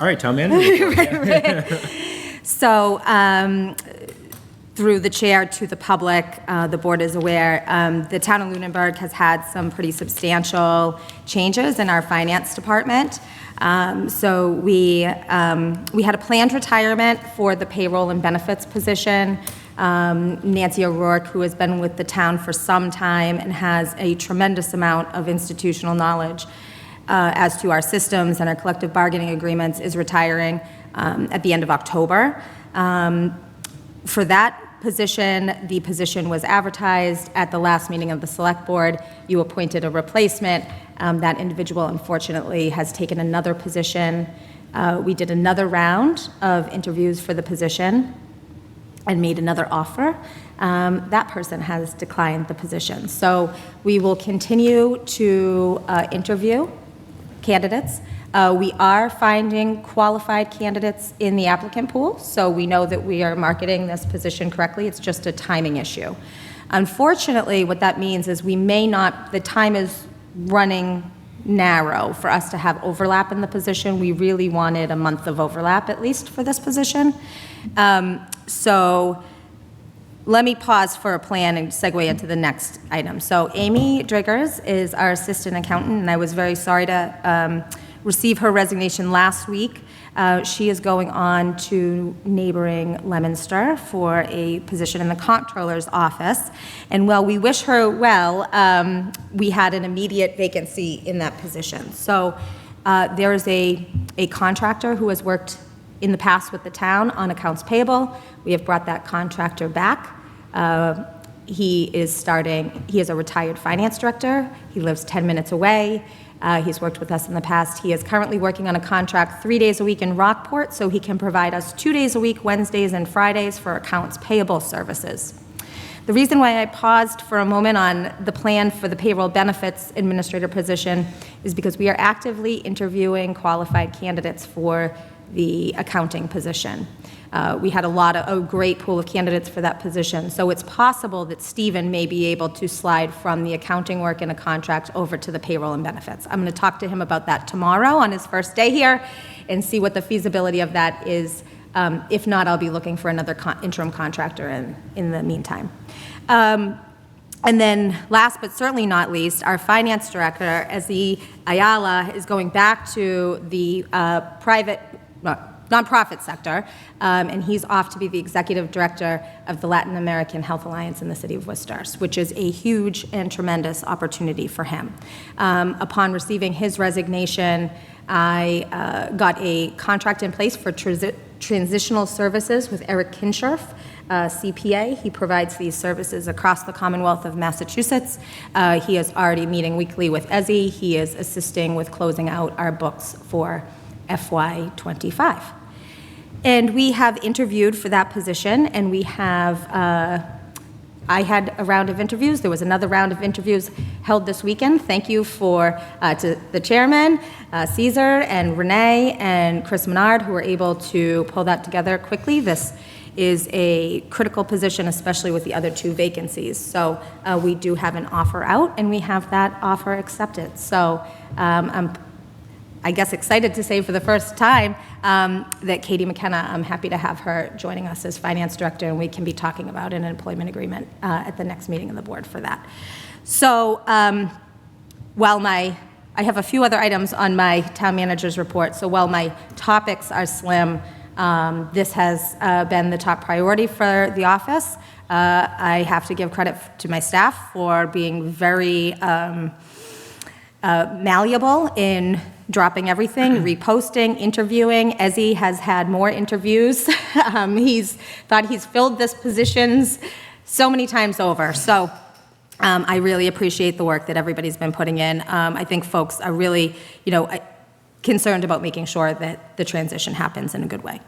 All right, town manager. Right. So, through the chair to the public, the board is aware, the town of Lunenburg has had some pretty substantial changes in our finance department. So we had a planned retirement for the payroll and benefits position. Nancy O'Rourke, who has been with the town for some time and has a tremendous amount of institutional knowledge as to our systems and our collective bargaining agreements, is retiring at the end of October. For that position, the position was advertised at the last meeting of the select board. You appointed a replacement. That individual, unfortunately, has taken another position. We did another round of interviews for the position and made another offer. That person has declined the position. So we will continue to interview candidates. We are finding qualified candidates in the applicant pool, so we know that we are marketing this position correctly. It's just a timing issue. Unfortunately, what that means is we may not, the time is running narrow for us to have overlap in the position. We really wanted a month of overlap at least for this position. So let me pause for a plan and segue into the next item. So Amy Driggers is our assistant accountant, and I was very sorry to receive her resignation last week. She is going on to neighboring Leominster for a position in the comptroller's office. And while we wish her well, we had an immediate vacancy in that position. So there is a contractor who has worked in the past with the town on accounts payable. We have brought that contractor back. He is a retired finance director. He lives 10 minutes away. He's worked with us in the past. He is currently working on a contract 3 days a week in Rockport, so he can provide us 2 days a week, Wednesdays and Fridays, for accounts payable services. The reason why I paused for a moment on the plan for the payroll benefits administrator position is because we are actively interviewing qualified candidates for the accounting position. We had a great pool of candidates for that position, so it's possible that Stephen may be able to slide from the accounting work in a contract over to the payroll and benefits. I'm going to talk to him about that tomorrow on his first day here and see what the feasibility of that is. If not, I'll be looking for another interim contractor in the meantime. And then last but certainly not least, our finance director, Ezzy Ayala, is going back to the nonprofit sector, and he's off to be the executive director of the Latin American Health Alliance in the city of Worcester, which is a huge and tremendous opportunity for him. Upon receiving his resignation, I got a contract in place for transitional services with Eric Kinscherf, CPA. He provides these services across the Commonwealth of Massachusetts. He is already meeting weekly with Ezzy. He is assisting with closing out our books for FY25. And we have interviewed for that position, and we have, I had a round of interviews. There was another round of interviews held this weekend. Thank you to the chairman, Caesar, and Renee, and Chris Menard, who were able to pull that together quickly. This is a critical position, especially with the other two vacancies. So we do have an offer out, and we have that offer accepted. So I'm excited to say for the first time that Katie McKenna, I'm happy to have her joining us as finance director, and we can be talking about an employment agreement at the next meeting of the board for that. So while I have a few other items on my town manager's report, so while my topics are slim, this has been the top priority for the office. I have to give credit to my staff for being very malleable in dropping everything, reposting, interviewing. Ezzy has had more interviews. He's thought he's filled this positions so many times over. So I really appreciate the work that everybody's been putting in. I think folks are really, concerned about making sure that the transition happens in a good way.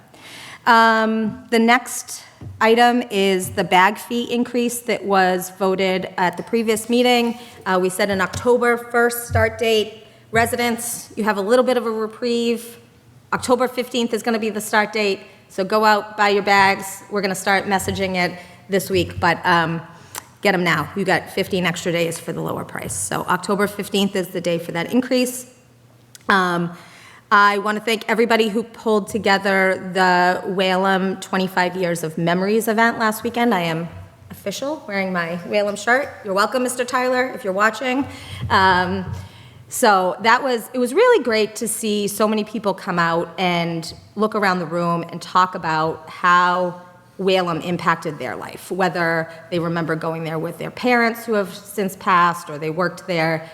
The next item is the bag fee increase that was voted at the previous meeting. We set an October 1st start date. Residents, you have a little bit of a reprieve. October 15th is going to be the start date, so go out, buy your bags. We're going to start messaging it this week, but get them now. You got 15 extra days for the lower price. So October 15th is the day for that increase. I want to thank everybody who pulled together the Whalum 25 Years of Memories event last weekend. I am official, wearing my Whalum shirt. You're welcome, Mr. Tyler, if you're watching. So it was really great to see so many people come out and look around the room and talk about how Whalum impacted their life, whether they remember going there with their parents who have since passed or they worked there.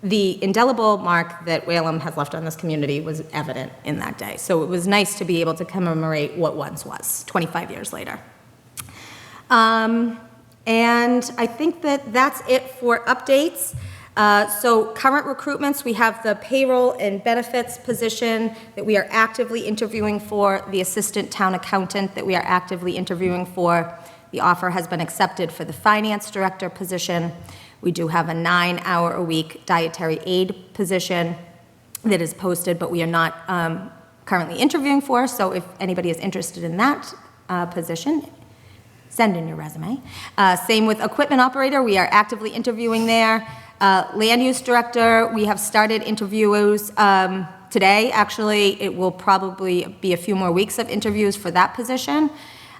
The indelible mark that Whalum has left on this community was evident in that day. So it was nice to be able to commemorate what once was, 25 years later. And I think that that's it for updates. So current recruitments, we have the payroll and benefits position that we are actively interviewing for, the assistant town accountant that we are actively interviewing for. The offer has been accepted for the finance director position. We do have a 9-hour-a-week dietary aid position that is posted, but we are not currently interviewing for, so if anybody is interested in that position, send in your resume. Same with equipment operator, we are actively interviewing there. Land use director, we have started interviews today. Actually, it will probably be a few more weeks of interviews for that position.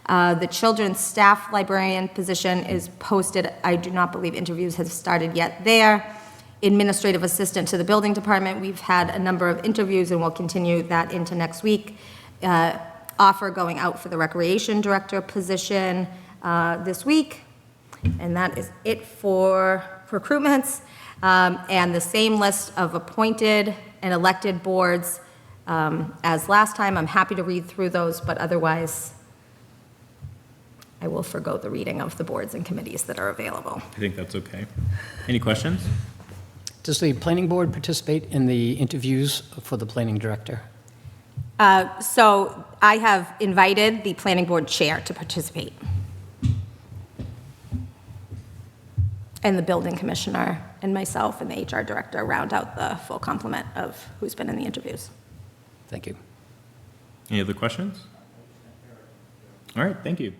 The children's staff librarian position is posted. I do not believe interviews have started yet there. Administrative assistant to the building department, we've had a number of interviews and we'll continue that into next week. Offer going out for the recreation director position this week. And that is it for recruitments. And the same list of appointed and elected boards as last time. I'm happy to read through those, but otherwise, I will forgo the reading of the boards and committees that are available. I think that's okay. Any questions? Does the planning board participate in the interviews for the planning director? So I have invited the planning board chair to participate. And the building commissioner and myself and the HR director round out the full complement of who's been in the interviews. Thank you. Any other questions? All right, thank you.